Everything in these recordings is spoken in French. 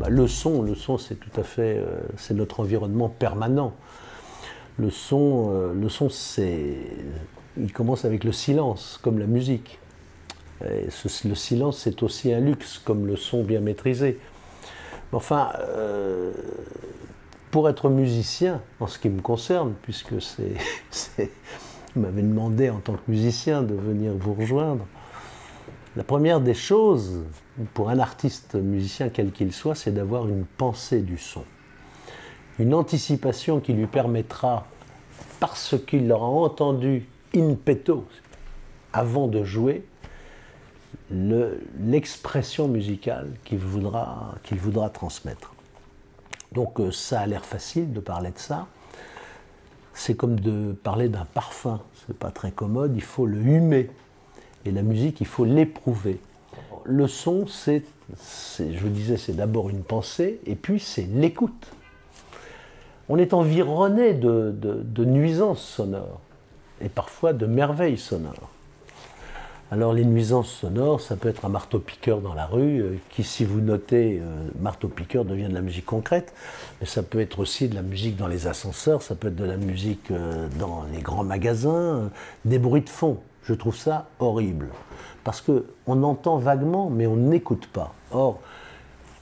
Le son c'est tout à fait, c'est notre environnement permanent. Le son il commence avec le silence, comme la musique. Le silence, c'est aussi un luxe, comme le son bien maîtrisé. Enfin, pour être musicien, en ce qui me concerne, puisque vous m'avez demandé en tant que musicien de venir vous rejoindre, la première des choses, pour un artiste musicien quel qu'il soit, c'est d'avoir une pensée du son. Une anticipation qui lui permettra, parce qu'il l'aura entendu in petto, avant de jouer, l'expression musicale qu'il voudra transmettre. Donc ça a l'air facile de parler de ça. C'est comme de parler d'un parfum. C'est pas très commode, il faut le humer. Et la musique, il faut l'éprouver. Le son, je vous disais, c'est d'abord une pensée, et puis c'est l'écoute. On est environné de nuisances sonores, et parfois de merveilles sonores. Alors les nuisances sonores, ça peut être un marteau-piqueur dans la rue, qui, si vous notez, marteau-piqueur devient de la musique concrète, mais ça peut être aussi de la musique dans les ascenseurs, ça peut être de la musique dans les grands magasins, des bruits de fond. Je trouve ça horrible, parce qu'on entend vaguement, mais on n'écoute pas. Or,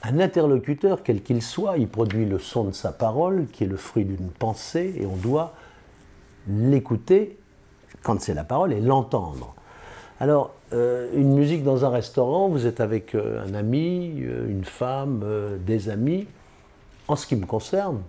un interlocuteur, quel qu'il soit, il produit le son de sa parole, qui est le fruit d'une pensée, et on doit l'écouter quand c'est la parole et l'entendre. Alors, une musique dans un restaurant, vous êtes avec un ami, une femme, des amis. En ce qui me concerne,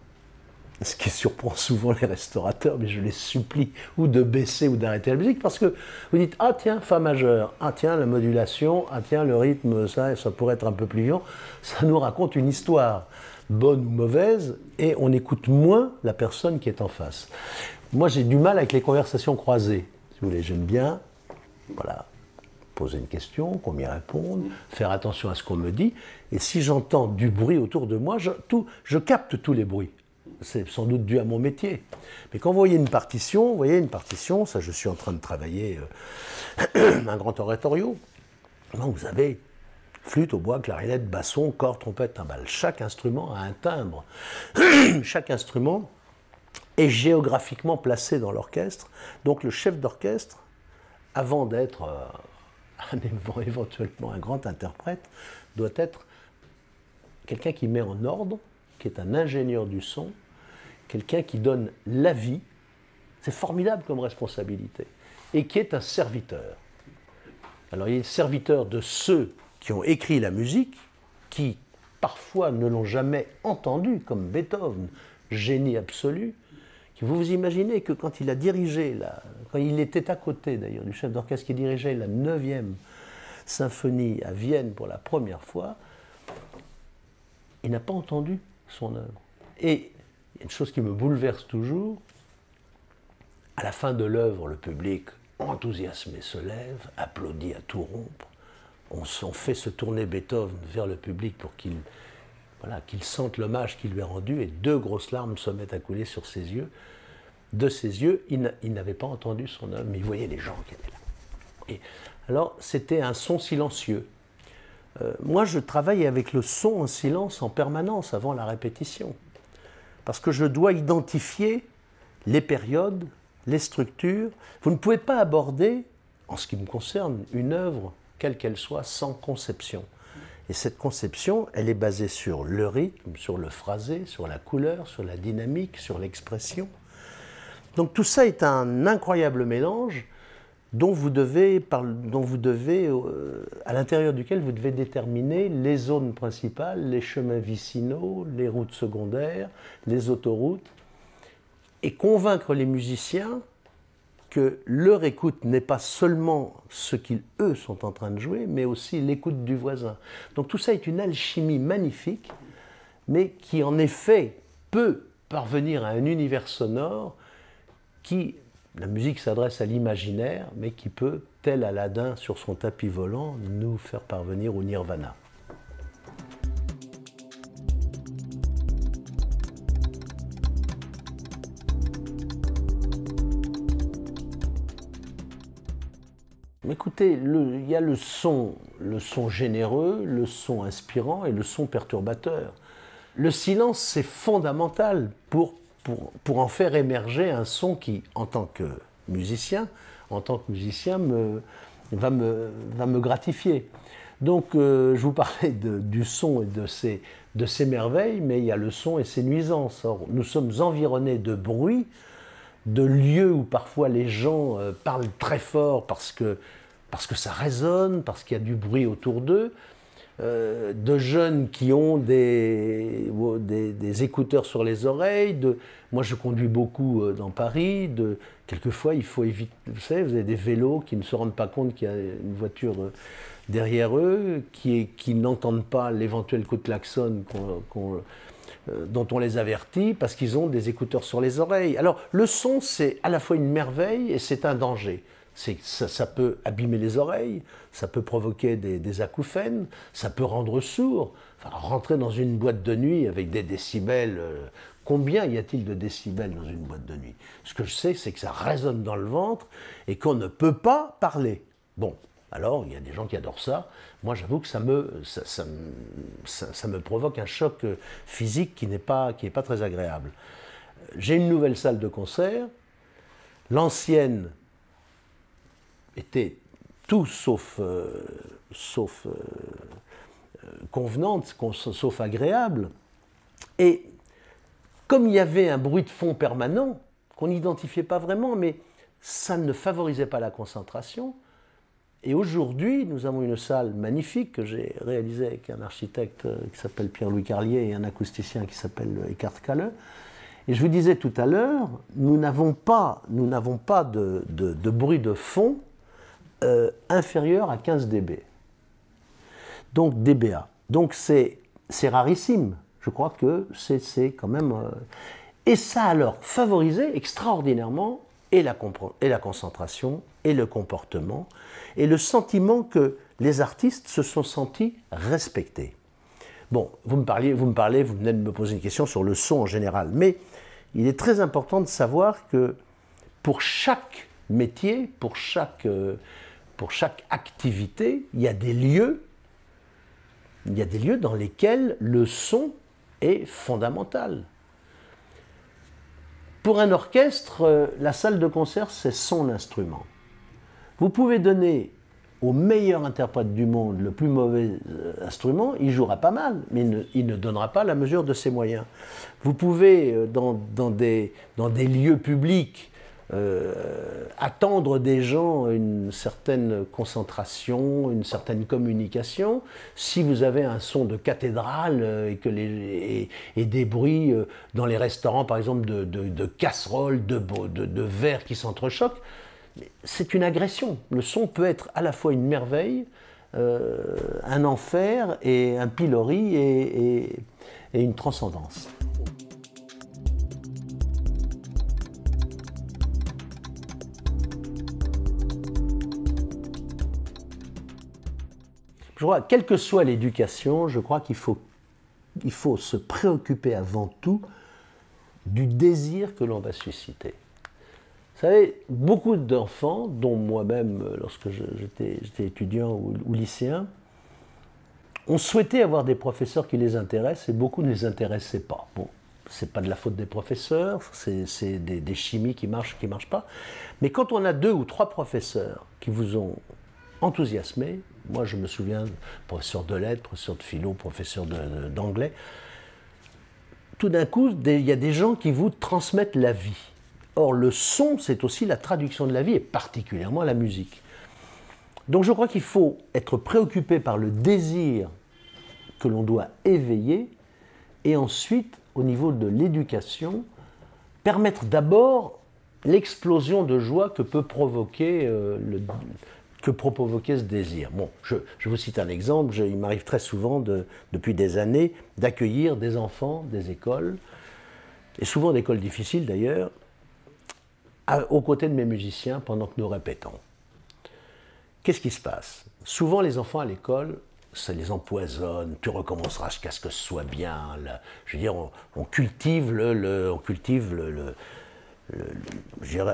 ce qui surprend souvent les restaurateurs, mais je les supplie ou de baisser ou d'arrêter la musique, parce que vous dites « Ah tiens, fa majeur, ah tiens, la modulation, ah tiens, le rythme, ça pourrait être un peu plus vivant ». Ça nous raconte une histoire, bonne ou mauvaise, et on écoute moins la personne qui est en face. Moi, j'ai du mal avec les conversations croisées. Si vous voulez, j'aime bien, voilà, poser une question, qu'on m'y réponde, faire attention à ce qu'on me dit, et si j'entends du bruit autour de moi, je capte tous les bruits. C'est sans doute dû à mon métier. Mais quand vous voyez une partition, ça je suis en train de travailler un grand oratorio, vous avez flûte, hautbois, clarinette, basson, corde, trompette, timbale. Chaque instrument a un timbre. Chaque instrument est géographiquement placé dans l'orchestre. Donc le chef d'orchestre, avant d'être éventuellement un grand interprète, doit être quelqu'un qui met en ordre, qui est un ingénieur du son, quelqu'un qui donne l'avis, c'est formidable comme responsabilité, et qui est un serviteur. Alors il est serviteur de ceux qui ont écrit la musique, qui parfois ne l'ont jamais entendu, comme Beethoven, génie absolu. Vous imaginez que quand il a dirigé, quand il était à côté d'ailleurs du chef d'orchestre qui dirigeait la 9e symphonie à Vienne pour la première fois, il n'a pas entendu son œuvre. Et il y a une chose qui me bouleverse toujours, à la fin de l'œuvre, le public, enthousiasmé, se lève, applaudit à tout rompre. On fait se tourner Beethoven vers le public pour qu'il sente l'hommage qu'il lui a rendu, et 2 grosses larmes se mettent à couler sur ses yeux. De ses yeux, il n'avait pas entendu son œuvre, mais il voyait les gens qui étaient là. Et alors, c'était un son silencieux. Moi, je travaille avec le son en silence en permanence avant la répétition, parce que je dois identifier les périodes, les structures. Vous ne pouvez pas aborder, en ce qui me concerne, une œuvre, quelle qu'elle soit, sans conception. Et cette conception, elle est basée sur le rythme, sur le phrasé, sur la couleur, sur la dynamique, sur l'expression. Donc tout ça est un incroyable mélange dont vous devez, à l'intérieur duquel vous devez déterminer les zones principales, les chemins vicinaux, les routes secondaires, les autoroutes, et convaincre les musiciens que leur écoute n'est pas seulement ce qu'ils, eux, sont en train de jouer, mais aussi l'écoute du voisin. Donc tout ça est une alchimie magnifique, mais qui en effet peut parvenir à un univers sonore qui, la musique s'adresse à l'imaginaire, mais qui peut, tel Aladdin sur son tapis volant, nous faire parvenir au nirvana. Écoutez, il y a le son généreux, le son inspirant et le son perturbateur. Le silence, c'est fondamental pour en faire émerger un son qui, en tant que musicien, va me gratifier. Donc, je vous parlais du son et de ses merveilles, mais il y a le son et ses nuisances. Or, nous sommes environnés de bruit, de lieux où parfois les gens parlent très fort parce que ça résonne, parce qu'il y a du bruit autour d'eux, de jeunes qui ont des écouteurs sur les oreilles. Moi, je conduis beaucoup dans Paris. Quelquefois, il faut éviter. Vous savez, vous avez des vélos qui ne se rendent pas compte qu'il y a une voiture derrière eux, qui n'entendent pas l'éventuel coup de klaxon dont on les avertit parce qu'ils ont des écouteurs sur les oreilles. Alors, le son, c'est à la fois une merveille et c'est un danger. Ça peut abîmer les oreilles, ça peut provoquer des acouphènes, ça peut rendre sourd. Enfin, rentrer dans une boîte de nuit avec des décibels, combien y a-t-il de décibels dans une boîte de nuit? Ce que je sais, c'est que ça résonne dans le ventre et qu'on ne peut pas parler. Bon, alors il y a des gens qui adorent ça. Moi, j'avoue que ça me provoque un choc physique qui n'est pas très agréable. J'ai une nouvelle salle de concert. L'ancienne était tout sauf convenante, sauf agréable. Et comme il y avait un bruit de fond permanent, qu'on n'identifiait pas vraiment, mais ça ne favorisait pas la concentration. Et aujourd'hui, nous avons une salle magnifique que j'ai réalisée avec un architecte qui s'appelle Pierre-Louis Carlier et un acousticien qui s'appelle Eckhard Kalle. Et je vous disais tout à l'heure, nous n'avons pas de bruit de fond inférieur à 15 dB. Donc dBA. Donc c'est rarissime. Je crois que c'est quand même... Et ça a alors favorisé extraordinairement et la concentration, et le comportement, et le sentiment que les artistes se sont sentis respectés. Bon, vous venez de me poser une question sur le son en général, mais il est très important de savoir que pour chaque métier, pour chaque activité, il y a des lieux dans lesquels le son est fondamental. Pour un orchestre, la salle de concert, c'est son instrument. Vous pouvez donner au meilleur interprète du monde le plus mauvais instrument, il jouera pas mal, mais il ne donnera pas la mesure de ses moyens. Vous pouvez, dans des lieux publics, attendre des gens une certaine concentration, une certaine communication. Si vous avez un son de cathédrale et des bruits dans les restaurants, par exemple, de casseroles, de verres qui s'entrechoquent, c'est une agression. Le son peut être à la fois une merveille, un enfer, et un pilori et une transcendance. Je crois, quelle que soit l'éducation, je crois qu'il faut se préoccuper avant tout du désir que l'on va susciter. Vous savez, beaucoup d'enfants, dont moi-même, lorsque j'étais étudiant ou lycéen, ont souhaité avoir des professeurs qui les intéressent et beaucoup ne les intéressaient pas. Bon, c'est pas de la faute des professeurs, c'est des chimies qui marchent pas. Mais quand on a 2 ou 3 professeurs qui vous ont enthousiasmé, moi je me souviens, professeur de lettres, professeur de philo, professeur d'anglais, tout d'un coup, il y a des gens qui vous transmettent la vie. Or, le son, c'est aussi la traduction de la vie, et particulièrement la musique. Donc je crois qu'il faut être préoccupé par le désir que l'on doit éveiller, et ensuite, au niveau de l'éducation, permettre d'abord l'explosion de joie que peut provoquer ce désir. Bon, je vous cite un exemple. Il m'arrive très souvent, depuis des années, d'accueillir des enfants des écoles, et souvent d'écoles difficiles d'ailleurs, aux côtés de mes musiciens pendant que nous répétons. Qu'est-ce qui se passe? Souvent, les enfants à l'école, ça les empoisonne, tu recommenceras jusqu'à ce que ce soit bien. Là. Je veux dire, on cultive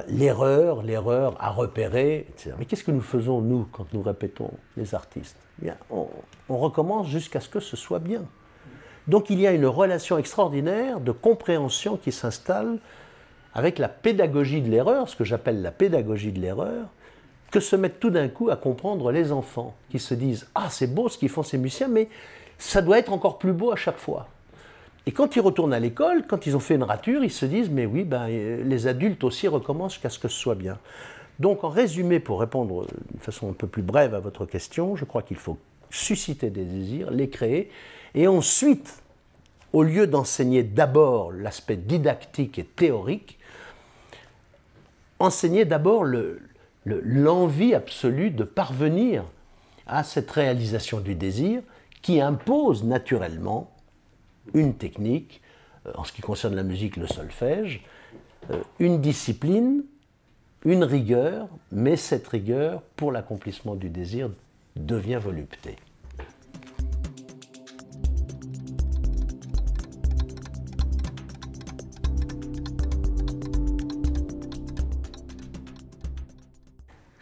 l'erreur à repérer, etc. Mais qu'est-ce que nous faisons, nous, quand nous répétons, les artistes? Eh bien, on recommence jusqu'à ce que ce soit bien. Donc il y a une relation extraordinaire de compréhension qui s'installe avec la pédagogie de l'erreur, ce que j'appelle la pédagogie de l'erreur, que se mettent tout d'un coup à comprendre les enfants, qui se disent « Ah, c'est beau ce qu'ils font ces musiciens, mais ça doit être encore plus beau à chaque fois ». Et quand ils retournent à l'école, quand ils ont fait une rature, ils se disent « Mais oui, ben, les adultes aussi recommencent jusqu'à ce que ce soit bien ». Donc en résumé, pour répondre d'une façon un peu plus brève à votre question, je crois qu'il faut susciter des désirs, les créer, et ensuite, au lieu d'enseigner d'abord l'aspect didactique et théorique, enseigner d'abord l'envie absolue de parvenir à cette réalisation du désir qui impose naturellement une technique, en ce qui concerne la musique, le solfège, une discipline, une rigueur, mais cette rigueur, pour l'accomplissement du désir, devient volupté.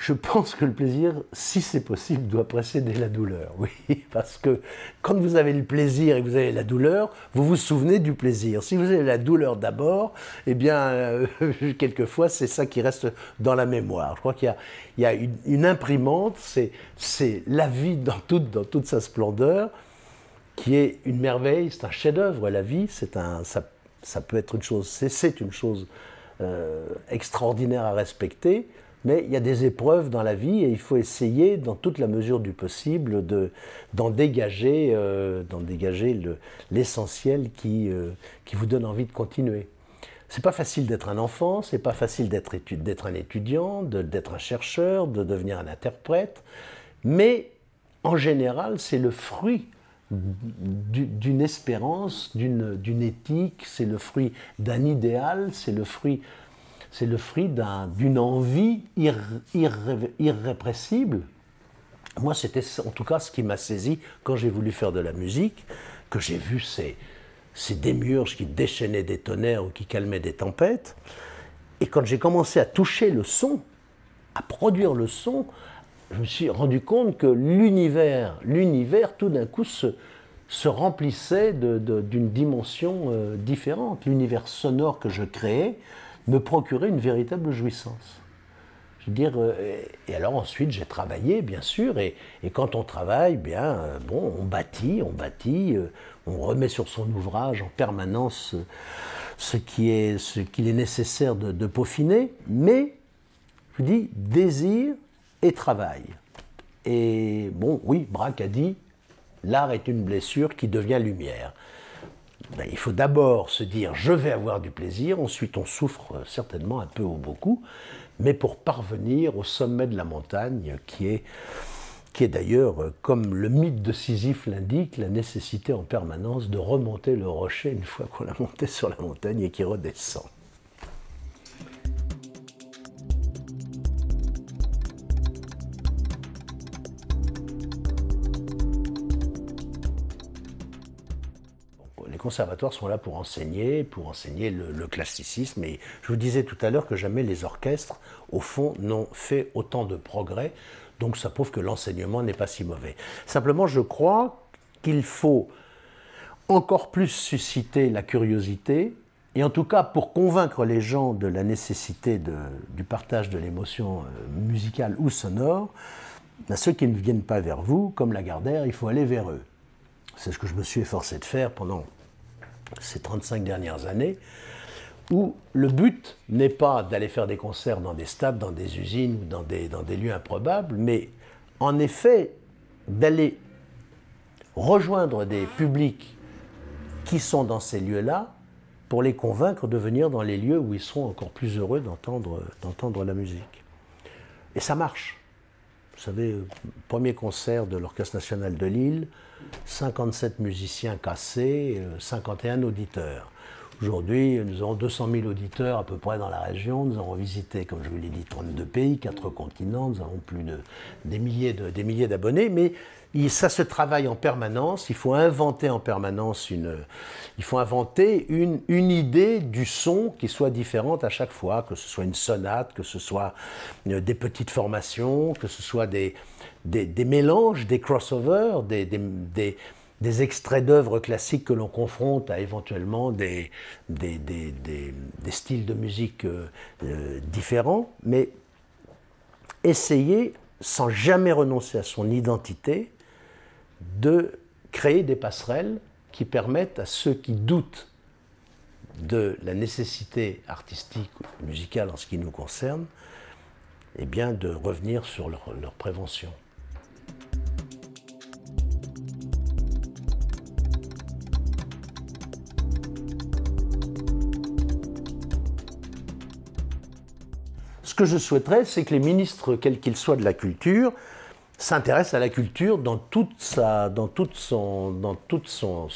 Je pense que le plaisir, si c'est possible, doit précéder la douleur. Oui, parce que quand vous avez le plaisir et que vous avez la douleur, vous vous souvenez du plaisir. Si vous avez la douleur d'abord, eh bien, quelquefois, c'est ça qui reste dans la mémoire. Je crois qu'il y a une imprimante, c'est la vie dans toute sa splendeur, qui est une merveille, c'est un chef-d'œuvre. La vie, ça peut être une chose, c'est une chose extraordinaire à respecter. Mais il y a des épreuves dans la vie et il faut essayer, dans toute la mesure du possible, d'en dégager l'essentiel qui vous donne envie de continuer. C'est pas facile d'être un enfant, c'est pas facile d'être un étudiant, d'être un chercheur, de devenir un interprète, mais en général, c'est le fruit d'une espérance, d'une éthique, c'est le fruit d'un idéal, c'est le fruit d'une envie irrépressible. Moi, c'était en tout cas ce qui m'a saisi quand j'ai voulu faire de la musique, que j'ai vu ces démiurges qui déchaînaient des tonnerres ou qui calmaient des tempêtes. Et quand j'ai commencé à toucher le son, à produire le son, je me suis rendu compte que l'univers tout d'un coup se remplissait d'une dimension différente. L'univers sonore que je créais me procurait une véritable jouissance. Je veux dire, et alors ensuite j'ai travaillé, bien sûr, et quand on travaille, bien, bon, on bâtit, on remet sur son ouvrage en permanence ce qu'il est nécessaire de peaufiner, mais, je vous dis, désir et travail. Et bon, oui, Braque a dit, l'art est une blessure qui devient lumière. Ben, il faut d'abord se dire « je vais avoir du plaisir », ensuite on souffre certainement un peu ou beaucoup, mais pour parvenir au sommet de la montagne, qui est d'ailleurs, comme le mythe de Sisyphe l'indique, la nécessité en permanence de remonter le rocher une fois qu'on l'a monté sur la montagne et qui redescend. Les conservatoires sont là pour enseigner le classicisme. Et je vous disais tout à l'heure que jamais les orchestres, au fond, n'ont fait autant de progrès. Donc ça prouve que l'enseignement n'est pas si mauvais. Simplement, je crois qu'il faut encore plus susciter la curiosité, et en tout cas pour convaincre les gens de la nécessité du partage de l'émotion musicale ou sonore, ben, ceux qui ne viennent pas vers vous, comme Lagardère, il faut aller vers eux. C'est ce que je me suis efforcé de faire pendant ces 35 dernières années, où le but n'est pas d'aller faire des concerts dans des stades, dans des usines ou dans des lieux improbables, mais en effet d'aller rejoindre des publics qui sont dans ces lieux-là pour les convaincre de venir dans les lieux où ils seront encore plus heureux d'entendre la musique. Et ça marche. Vous savez, premier concert de l'Orchestre national de Lille, 57 musiciens cassés, 51 auditeurs. Aujourd'hui, nous avons 200 000 auditeurs à peu près dans la région. Nous avons visité, comme je vous l'ai dit, 32 pays, 4 continents. Nous avons plus des milliers d'abonnés. Mais Ça se travaille en permanence, il faut inventer en permanence une idée du son qui soit différente à chaque fois, que ce soit une sonate, que ce soit des petites formations, que ce soit des mélanges, des crossovers, des extraits d'œuvres classiques que l'on confronte à éventuellement des styles de musique différents, mais essayer, sans jamais renoncer à son identité, de créer des passerelles qui permettent à ceux qui doutent de la nécessité artistique ou musicale en ce qui nous concerne, eh bien de revenir sur leur prévention. Ce que je souhaiterais, c'est que les ministres, quels qu'ils soient de la culture, s'intéresse à la culture dans toute son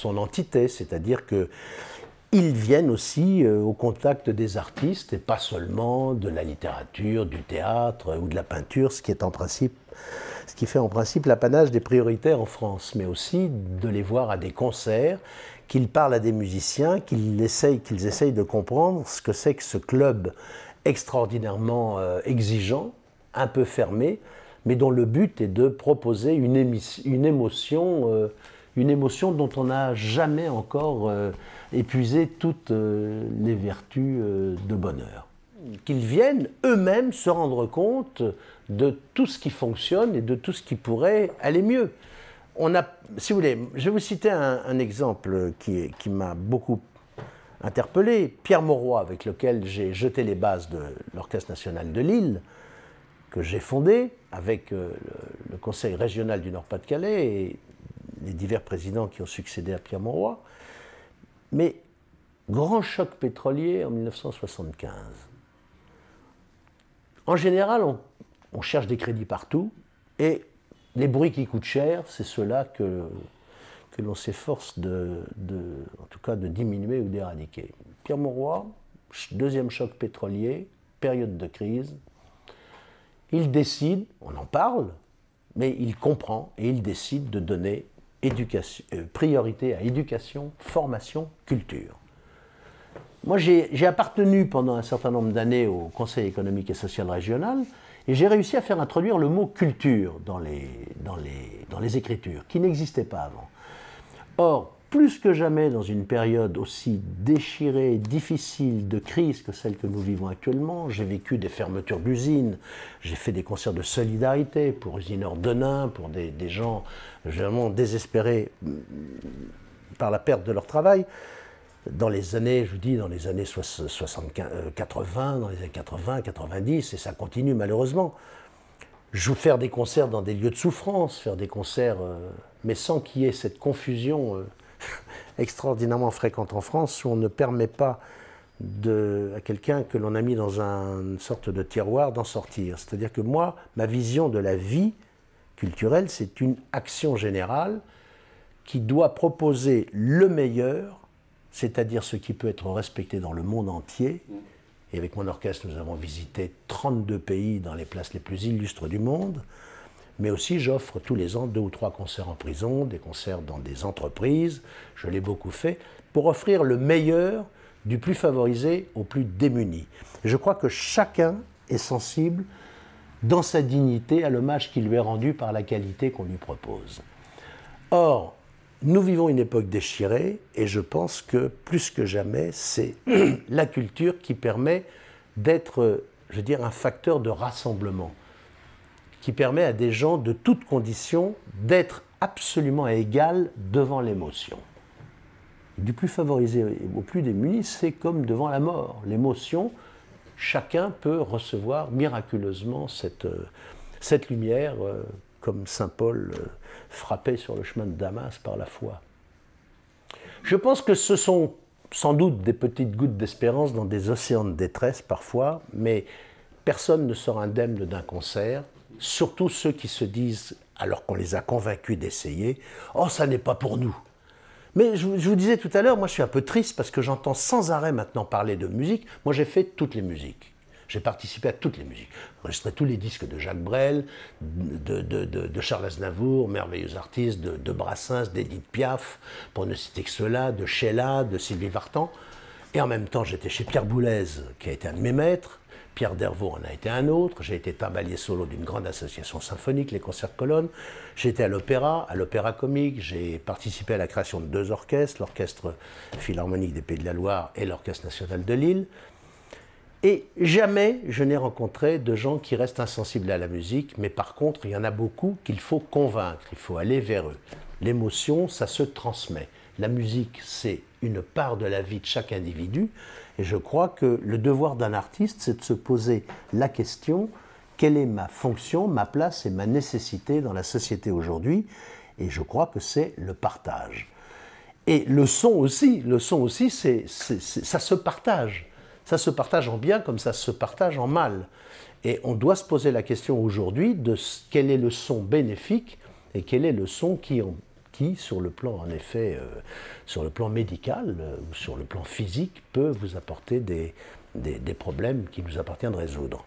entité, c'est-à-dire qu'ils viennent aussi au contact des artistes et pas seulement de la littérature, du théâtre ou de la peinture, ce qui fait en principe l'apanage des prioritaires en France, mais aussi de les voir à des concerts, qu'ils parlent à des musiciens, qu'ils essayent de comprendre ce que c'est que ce club extraordinairement exigeant, un peu fermé, mais dont le but est de proposer une émotion dont on n'a jamais encore épuisé toutes les vertus de bonheur. Qu'ils viennent eux-mêmes se rendre compte de tout ce qui fonctionne et de tout ce qui pourrait aller mieux. Si vous voulez, je vais vous citer un exemple qui m'a beaucoup interpellé. Pierre Mauroy, avec lequel j'ai jeté les bases de l'Orchestre national de Lille, que j'ai fondé avec le Conseil régional du Nord-Pas-de-Calais et les divers présidents qui ont succédé à Pierre Mauroy. Mais grand choc pétrolier en 1975. En général, on cherche des crédits partout et les bruits qui coûtent cher, c'est ceux-là que l'on s'efforce en tout cas de diminuer ou d'éradiquer. Pierre Mauroy, deuxième choc pétrolier, période de crise. Il décide, on en parle, mais il comprend et il décide de donner priorité à éducation, formation, culture. Moi, j'ai appartenu pendant un certain nombre d'années au Conseil économique et social régional et j'ai réussi à faire introduire le mot culture dans les écritures, qui n'existait pas avant. Or, plus que jamais dans une période aussi déchirée, difficile, de crise que celle que nous vivons actuellement, j'ai vécu des fermetures d'usines, j'ai fait des concerts de solidarité pour Usinor Denain, pour des gens vraiment désespérés par la perte de leur travail. Dans les années, je vous dis, dans les années 80, dans les années 80, 90, et ça continue malheureusement. Je veux faire des concerts dans des lieux de souffrance, faire des concerts, mais sans qu'il y ait cette confusion extraordinairement fréquente en France, où on ne permet pas à quelqu'un que l'on a mis dans une sorte de tiroir d'en sortir. C'est-à-dire que moi, ma vision de la vie culturelle, c'est une action générale qui doit proposer le meilleur, c'est-à-dire ce qui peut être respecté dans le monde entier. Et avec mon orchestre, nous avons visité 32 pays dans les places les plus illustres du monde. Mais aussi, j'offre tous les ans 2 ou 3 concerts en prison, des concerts dans des entreprises, je l'ai beaucoup fait, pour offrir le meilleur du plus favorisé au plus démuni. Et je crois que chacun est sensible, dans sa dignité, à l'hommage qui lui est rendu par la qualité qu'on lui propose. Or, nous vivons une époque déchirée, et je pense que, plus que jamais, c'est la culture qui permet d'être, je veux dire, un facteur de rassemblement, qui permet à des gens de toutes conditions d'être absolument à égal devant l'émotion. Du plus favorisé au plus démuni, c'est comme devant la mort. L'émotion, chacun peut recevoir miraculeusement cette lumière, comme saint Paul frappé sur le chemin de Damas par la foi. Je pense que ce sont sans doute des petites gouttes d'espérance dans des océans de détresse parfois, mais personne ne sort indemne d'un concert, surtout ceux qui se disent, alors qu'on les a convaincus d'essayer, « Oh, ça n'est pas pour nous ». Mais je vous disais tout à l'heure, moi je suis un peu triste parce que j'entends sans arrêt maintenant parler de musique. Moi j'ai fait toutes les musiques. J'ai participé à toutes les musiques. J'ai enregistré tous les disques de Jacques Brel, de Charles Aznavour, merveilleux artistes, de Brassens, d'Edith Piaf, pour ne citer que ceux-là, de Sheila, de Sylvie Vartan. Et en même temps, j'étais chez Pierre Boulez, qui a été un de mes maîtres. Pierre Dervaux en a été un autre. J'ai été timbalier solo d'une grande association symphonique, les Concerts Colonnes. J'ai été à l'Opéra Comique. J'ai participé à la création de 2 orchestres, l'Orchestre Philharmonique des Pays de la Loire et l'Orchestre National de Lille. Et jamais je n'ai rencontré de gens qui restent insensibles à la musique, mais par contre, il y en a beaucoup qu'il faut convaincre, il faut aller vers eux. L'émotion, ça se transmet. La musique, c'est une part de la vie de chaque individu, et je crois que le devoir d'un artiste, c'est de se poser la question, quelle est ma fonction, ma place et ma nécessité dans la société aujourd'hui? Et je crois que c'est le partage. Et le son aussi, ça se partage. Ça se partage en bien comme ça se partage en mal. Et on doit se poser la question aujourd'hui de quel est le son bénéfique et quel est le son qui sur le plan, en effet, sur le plan médical ou sur le plan physique, peut vous apporter des problèmes qu'il nous appartient de résoudre.